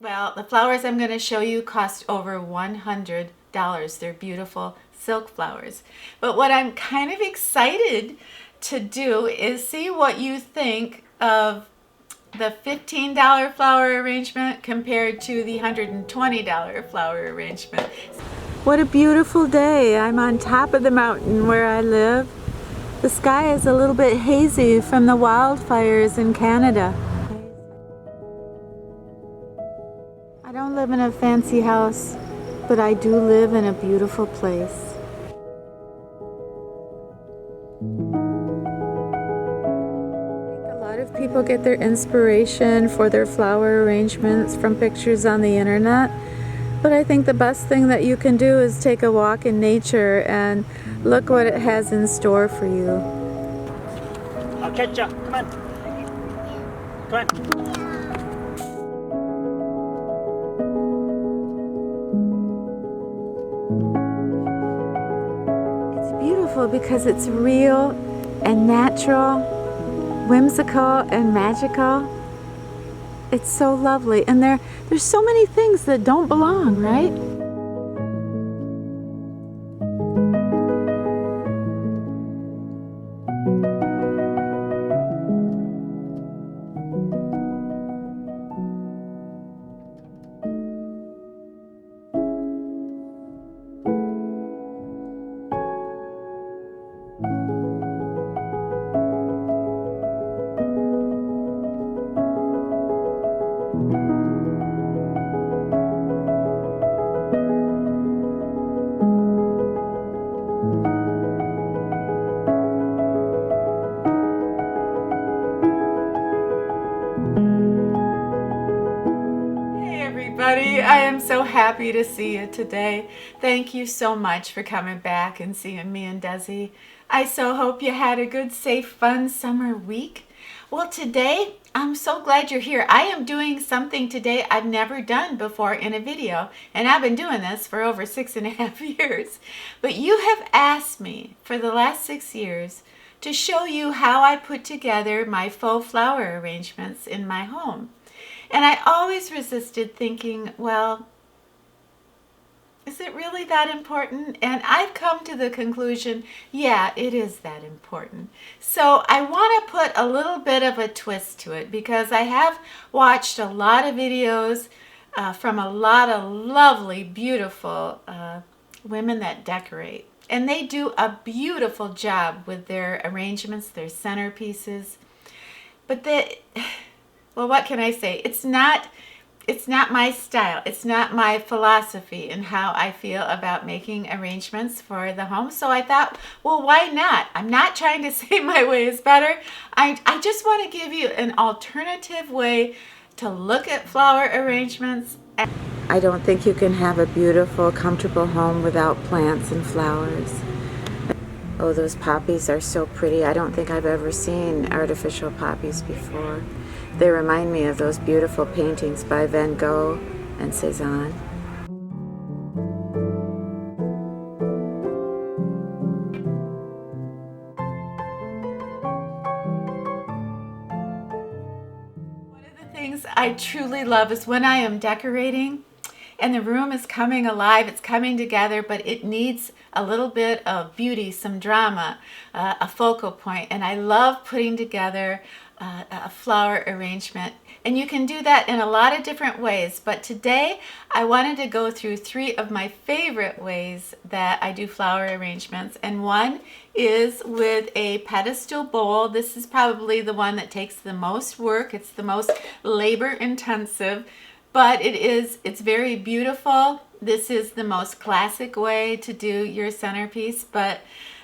Well, the flowers I'm going to show you cost over $100. They're beautiful silk flowers. But what I'm kind of excited to do is see what you think of the $15 flower arrangement compared to the $120 flower arrangement. What a beautiful day. I'm on top of the mountain where I live. The sky is a little bit hazy from the wildfires in Canada. I don't live in a fancy house, but I do live in a beautiful place. A lot of people get their inspiration for their flower arrangements from pictures on the internet, but I think the best thing that you can do is take a walk in nature and look what it has in store for you. I'll catch you. Come on. Come on. Beautiful because it's real and natural, whimsical and magical. It's so lovely, and there's so many things that don't belong, right? I am so happy to see you today. Thank you so much for coming back and seeing me and Desi. I so hope you had a good, safe, fun summer week. Well, today, I'm so glad you're here. I am doing something today I've never done before in a video, and I've been doing this for over 6.5 years. But you have asked me for the last 6 years to show you how I put together my faux flower arrangements in my home. And I always resisted thinking, well, is it really that important? And I've come to the conclusion, yeah, it is that important. So I want to put a little bit of a twist to it because I have watched a lot of videos from a lot of lovely, beautiful women that decorate. And they do a beautiful job with their arrangements, their centerpieces. But well, what can I say? It's not my style. It's not my philosophy in how I feel about making arrangements for the home. So I thought, well, why not? I'm not trying to say my way is better. I just want to give you an alternative way to look at flower arrangements. I don't think you can have a beautiful, comfortable home without plants and flowers. Oh, those poppies are so pretty. I don't think I've ever seen artificial poppies before. They remind me of those beautiful paintings by Van Gogh and Cézanne. One of the things I truly love is when I am decorating and the room is coming alive, it's coming together, but it needs a little bit of beauty, some drama, a focal point. And I love putting together a flower arrangement. And you can do that in a lot of different ways. But today I wanted to go through 3 of my favorite ways that I do flower arrangements. And one is with a pedestal bowl. This is probably the one that takes the most work. It's the most labor intensive. But it's very beautiful. This is the most classic way to do your centerpiece, but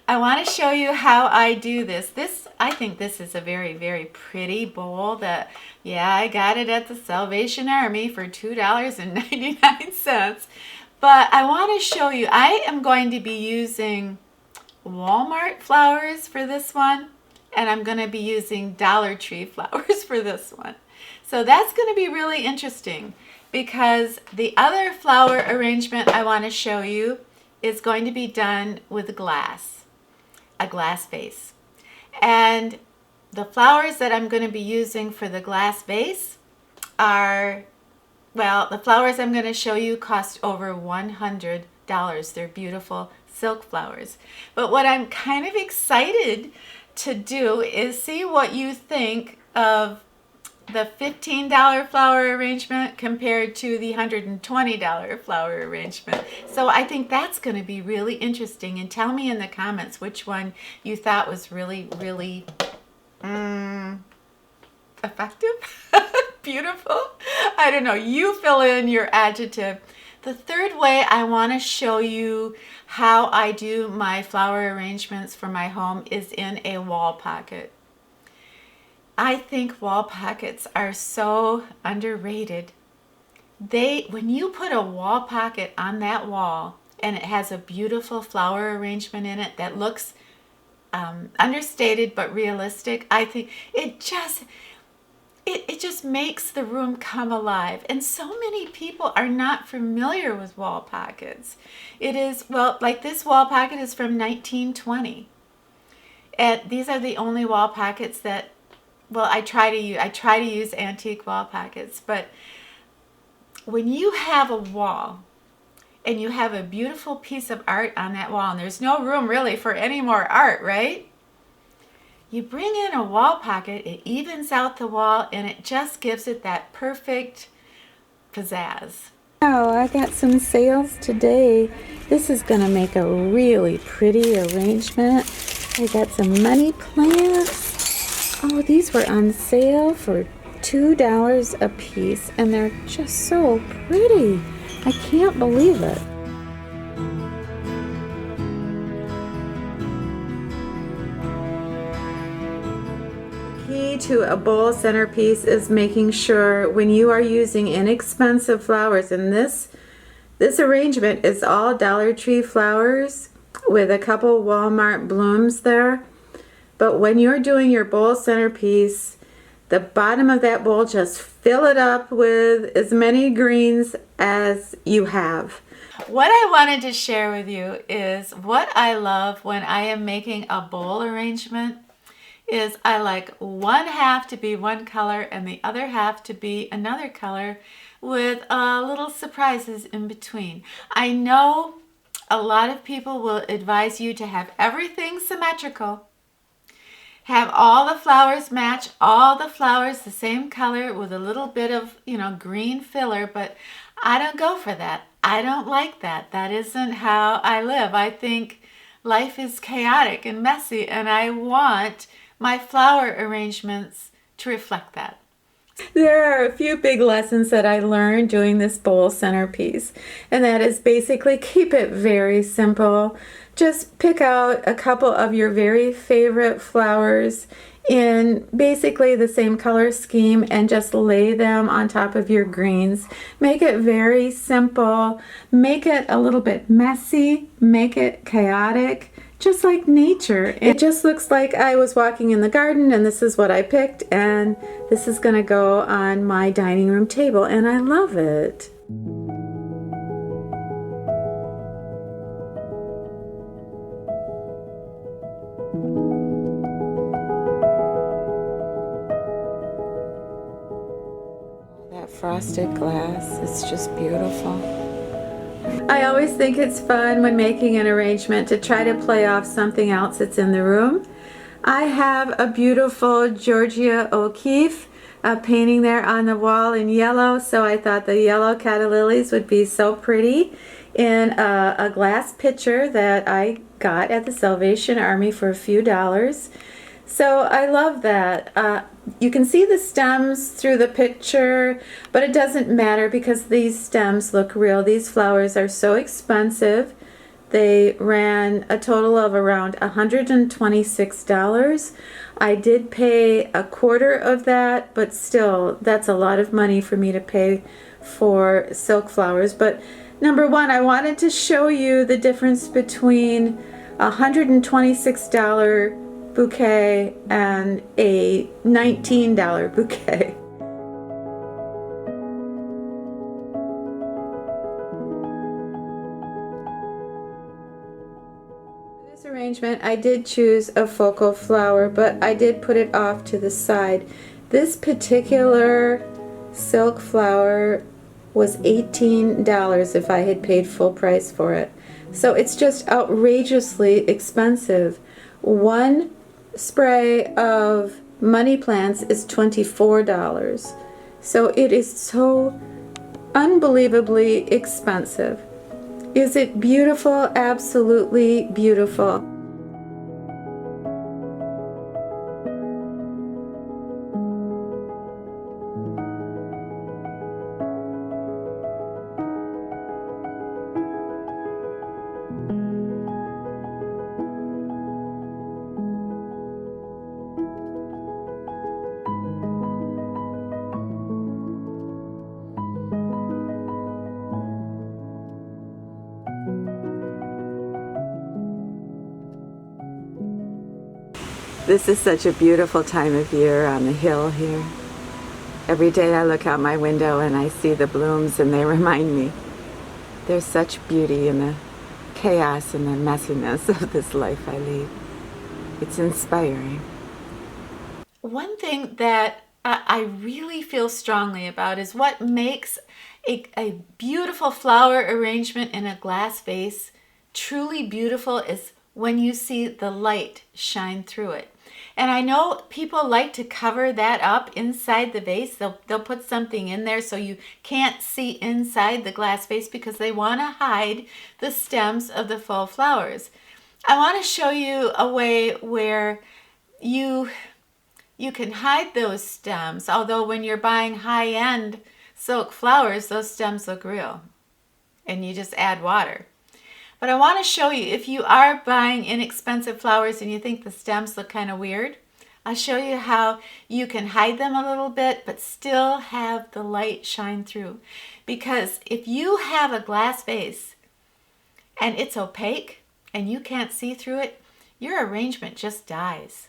I want to show you how I do this. I think this is a very, very pretty bowl that, yeah, I got it at the Salvation Army for $2.99. But I want to show you, I am going to be using Walmart flowers for this one, and I'm going to be using Dollar Tree flowers for this one. So that's going to be really interesting because the other flower arrangement I want to show you is going to be done with glass, a glass vase. And the flowers that I'm going to be using for the glass vase are well, the flowers I'm going to show you cost over $100. They're beautiful silk flowers. But what I'm kind of excited to do is see what you think of the $15 flower arrangement compared to the $120 flower arrangement. So I think that's going to be really interesting. And tell me in the comments which one you thought was really, really effective, beautiful. I don't know. You fill in your adjective. The third way I want to show you how I do my flower arrangements for my home is in a wall pocket. I think wall pockets are so underrated. When you put a wall pocket on that wall and it has a beautiful flower arrangement in it that looks understated but realistic, I think it just makes the room come alive. And so many people are not familiar with wall pockets. It is, well, like this wall pocket is from 1920. And these are the only wall pockets that, well, I try to use antique wall pockets. But when you have a wall and you have a beautiful piece of art on that wall, and there's no room really for any more art, right? You bring in a wall pocket, it evens out the wall, and it just gives it that perfect pizzazz. Oh, I got some sales today. This is going to make a really pretty arrangement. I got some money plants. Oh, these were on sale for $2 a piece, and they're just so pretty. I can't believe it. Key to a bowl centerpiece is making sure when you are using inexpensive flowers, and this arrangement is all Dollar Tree flowers with a couple Walmart blooms there. But when you're doing your bowl centerpiece, the bottom of that bowl, just fill it up with as many greens as you have. What I wanted to share with you is what I love when I am making a bowl arrangement is I like one half to be one color and the other half to be another color with little surprises in between. I know a lot of people will advise you to have everything symmetrical. Have all the flowers match, all the flowers the same color with a little bit of, green filler, but I don't go for that. I don't like that. That isn't how I live. I think life is chaotic and messy, and I want my flower arrangements to reflect that. There are a few big lessons that I learned doing this bowl centerpiece, and that is basically keep it very simple. Just pick out a couple of your very favorite flowers in basically the same color scheme and just lay them on top of your greens. Make it very simple. Make it a little bit messy. Make it chaotic. Just like nature. It just looks like I was walking in the garden and this is what I picked, and this is going to go on my dining room table, and I love it. That frosted glass is just beautiful. I always think it's fun when making an arrangement to try to play off something else that's in the room. I have a beautiful Georgia O'Keeffe painting there on the wall in yellow, so I thought the yellow cattlilies would be so pretty in a glass pitcher that I got at the Salvation Army for a few dollars. So I love that. You can see the stems through the picture, but it doesn't matter because these stems look real. These flowers are so expensive. They ran a total of around $126. I did pay a quarter of that, but still, that's a lot of money for me to pay for silk flowers. But number one, I wanted to show you the difference between a $126 bouquet and a $19 bouquet. For this arrangement, I did choose a focal flower, but I did put it off to the side. This particular silk flower was $18 if I had paid full price for it. So it's just outrageously expensive. One spray of money plants is $24. So it is so unbelievably expensive. Is it beautiful? Absolutely beautiful. This is such a beautiful time of year on the hill here. Every day I look out my window and I see the blooms and they remind me there's such beauty in the chaos and the messiness of this life I lead. It's inspiring. One thing that I really feel strongly about is what makes a beautiful flower arrangement in a glass vase truly beautiful is when you see the light shine through it. And I know people like to cover that up inside the vase. They'll put something in there so you can't see inside the glass vase because they want to hide the stems of the faux flowers. I want to show you a way where you can hide those stems, although when you're buying high-end silk flowers, those stems look real. And you just add water. But I want to show you, if you are buying inexpensive flowers and you think the stems look kind of weird, I'll show you how you can hide them a little bit but still have the light shine through. Because if you have a glass vase and it's opaque and you can't see through it, your arrangement just dies.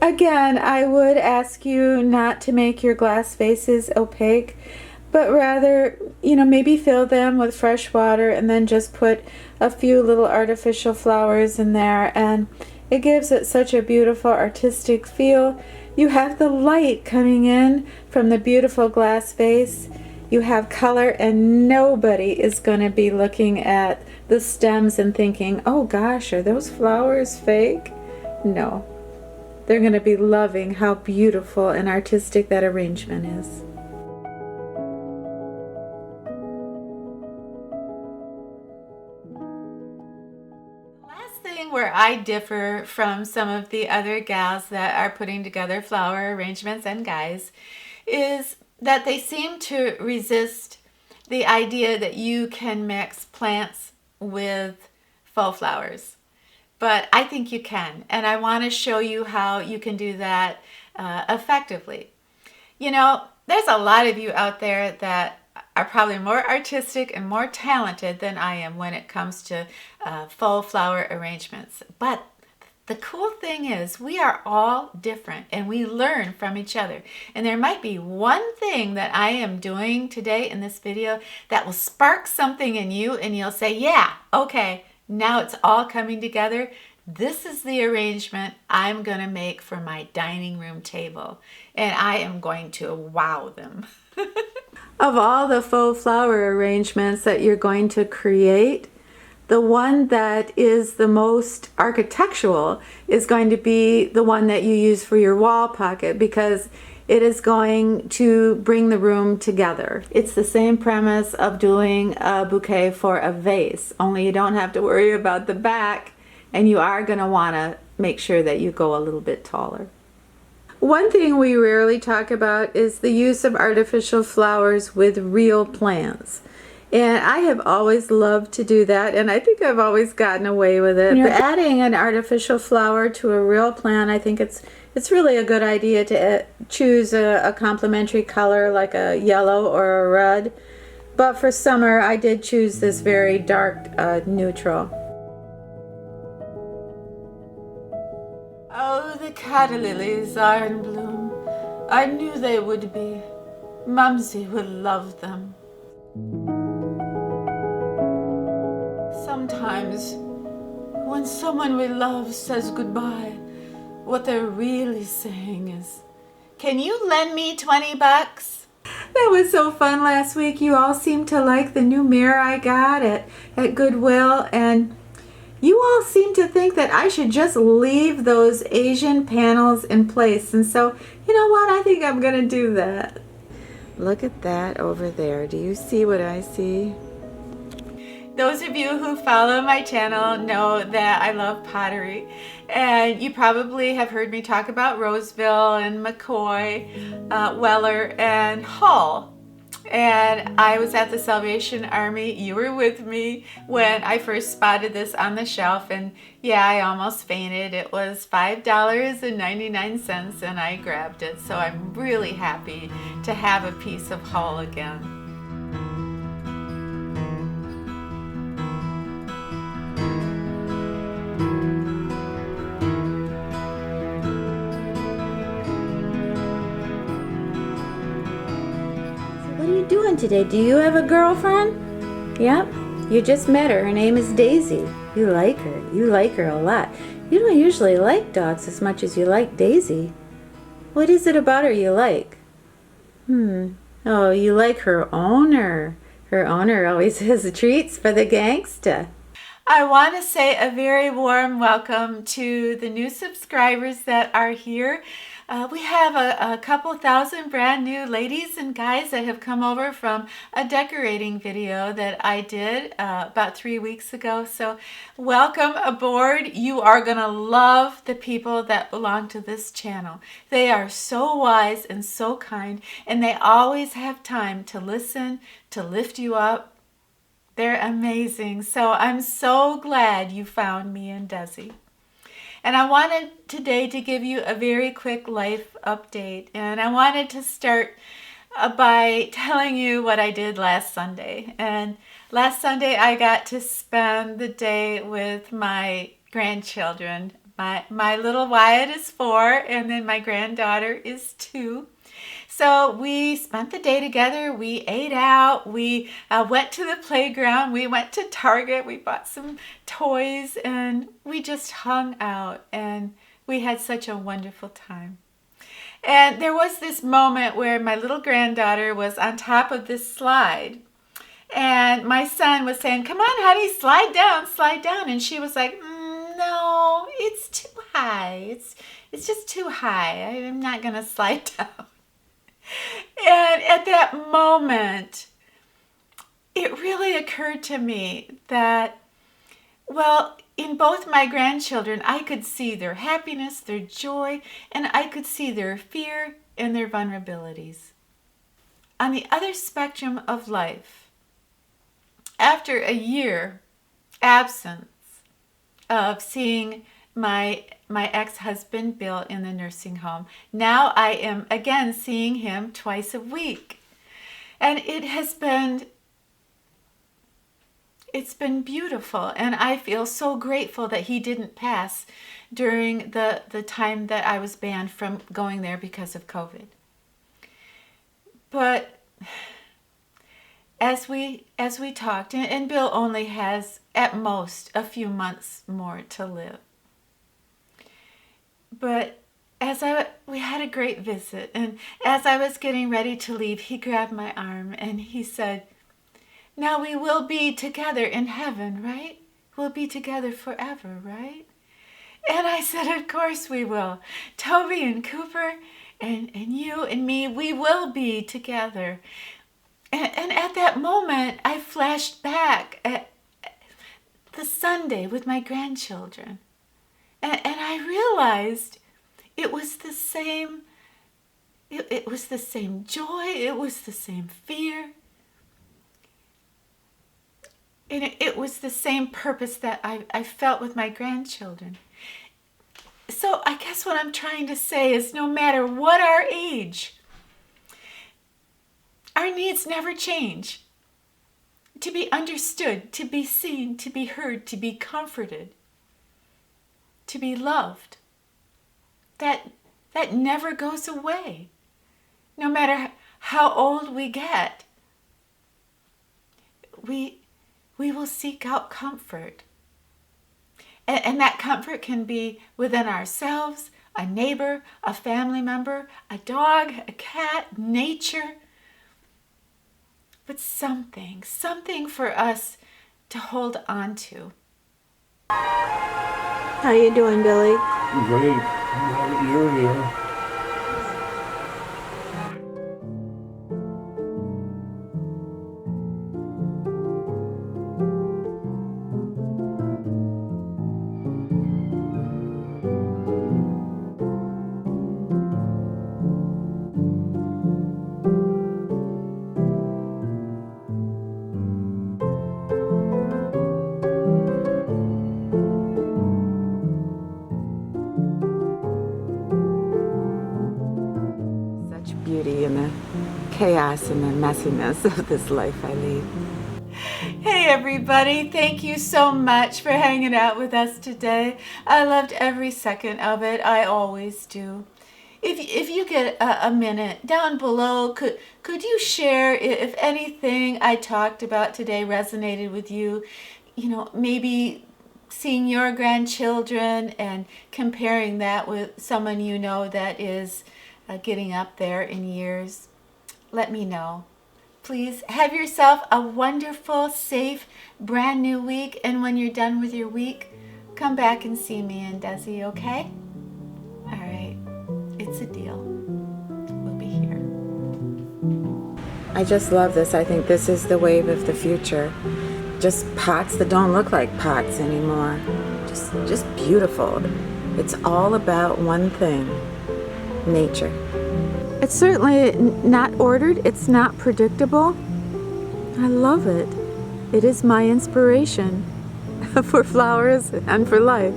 Again, I would ask you not to make your glass vases opaque, but rather, maybe fill them with fresh water and then just put a few little artificial flowers in there, and it gives it such a beautiful artistic feel. You have the light coming in from the beautiful glass vase. You have color, and nobody is going to be looking at the stems and thinking, oh gosh, are those flowers fake? No. They're going to be loving how beautiful and artistic that arrangement is. Where I differ from some of the other gals that are putting together flower arrangements, and guys, is that they seem to resist the idea that you can mix plants with faux flowers. But I think you can, and I want to show you how you can do that effectively. There's a lot of you out there that are probably more artistic and more talented than I am when it comes to faux flower arrangements. But the cool thing is we are all different and we learn from each other. And there might be one thing that I am doing today in this video that will spark something in you and you'll say, yeah, okay, now it's all coming together. This is the arrangement I'm going to make for my dining room table. And I am going to wow them. Of all the faux flower arrangements that you're going to create, the one that is the most architectural is going to be the one that you use for your wall pocket, because it is going to bring the room together. It's the same premise of doing a bouquet for a vase, only you don't have to worry about the back, and you are going to want to make sure that you go a little bit taller. One thing we rarely talk about is the use of artificial flowers with real plants. And I have always loved to do that, and I think I've always gotten away with it. But adding an artificial flower to a real plant, I think it's really a good idea to choose a complementary color like a yellow or a red. But for summer, I did choose this very dark neutral. Oh, the calla lilies are in bloom. I knew they would be. Mumsy would love them. Sometimes, when someone we love says goodbye, what they're really saying is, can you lend me $20? That was so fun last week. You all seemed to like the new mirror I got at Goodwill, and you all seem to think that I should just leave those Asian panels in place. And so, you know what? I think I'm going to do that. Look at that over there. Do you see what I see? Those of you who follow my channel know that I love pottery, and you probably have heard me talk about Roseville and McCoy, Weller and Hull. And I was at the Salvation Army. You were with me when I first spotted this on the shelf, and yeah, I almost fainted. It was $5.99 and I grabbed it. So I'm really happy to have a piece of Hull again. What are you doing today? Do you have a girlfriend? Yep, you just met her. Her name is Daisy. You like her. You like her a lot. You don't usually like dogs as much as you like Daisy. What is it about her you like? Oh, you like her owner. Her owner always has treats for the gangsta. I want to say a very warm welcome to the new subscribers that are here. We have a couple thousand brand new ladies and guys that have come over from a decorating video that I did about 3 weeks ago. So welcome aboard. You are going to love the people that belong to this channel. They are so wise and so kind, and they always have time to listen, to lift you up. They're amazing. So I'm so glad you found me and Desi. And I wanted today to give you a very quick life update. And I wanted to start by telling you what I did last Sunday. And last Sunday I got to spend the day with my grandchildren. My little Wyatt is 4, and then my granddaughter is 2. So we spent the day together. We ate out. We went to the playground. We went to Target. We bought some toys, and we just hung out, and we had such a wonderful time. And there was this moment where my little granddaughter was on top of this slide, and my son was saying, "Come on, honey, slide down, slide down." And she was like, "No, it's too high. It's just too high. I'm not going to slide down." And at that moment, it really occurred to me that, well, in both my grandchildren, I could see their happiness, their joy, and I could see their fear and their vulnerabilities. On the other spectrum of life, after a year absence of seeing my ex-husband Bill in the nursing home, now I am again seeing him twice a week. And it's been beautiful, and I feel so grateful that he didn't pass during the time that I was banned from going there because of COVID. But as we talked, and Bill only has at most a few months more to live. But we had a great visit, and as I was getting ready to leave, he grabbed my arm and he said, "Now we will be together in heaven, right? We'll be together forever, right?" And I said, "Of course we will. Toby and Cooper and you and me, we will be together." And at that moment, I flashed back at the Sunday with my grandchildren. And I realized it was the same, it was the same joy, it was the same fear, and it was the same purpose that I felt with my grandchildren. So I guess what I'm trying to say is, no matter what our age, our needs never change. To be understood, to be seen, to be heard, to be comforted, to be loved. That never goes away. No matter how old we get, we will seek out comfort. And that comfort can be within ourselves, a neighbor, a family member, a dog, a cat, nature. but something for us to hold on to. How you doing, Billy? Great. Now that you're here. Such beauty in the chaos and the messiness of this life I lead. Hey everybody, thank you so much for hanging out with us today. I loved every second of it. I always do. If you get a minute down below, could you share if anything I talked about today resonated with you? You know, maybe seeing your grandchildren and comparing that with someone you know that is getting up there in years. Let me know. Please have yourself a wonderful, safe, brand new week. And when you're done with your week, come back and see me and Desi, okay? All right. It's a deal. We'll be here. I just love this. I think this is the wave of the future. Just pots that don't look like pots anymore. Just beautiful. It's all about one thing. Nature. It's certainly not ordered. It's not predictable. I love it. It is my inspiration for flowers and for life.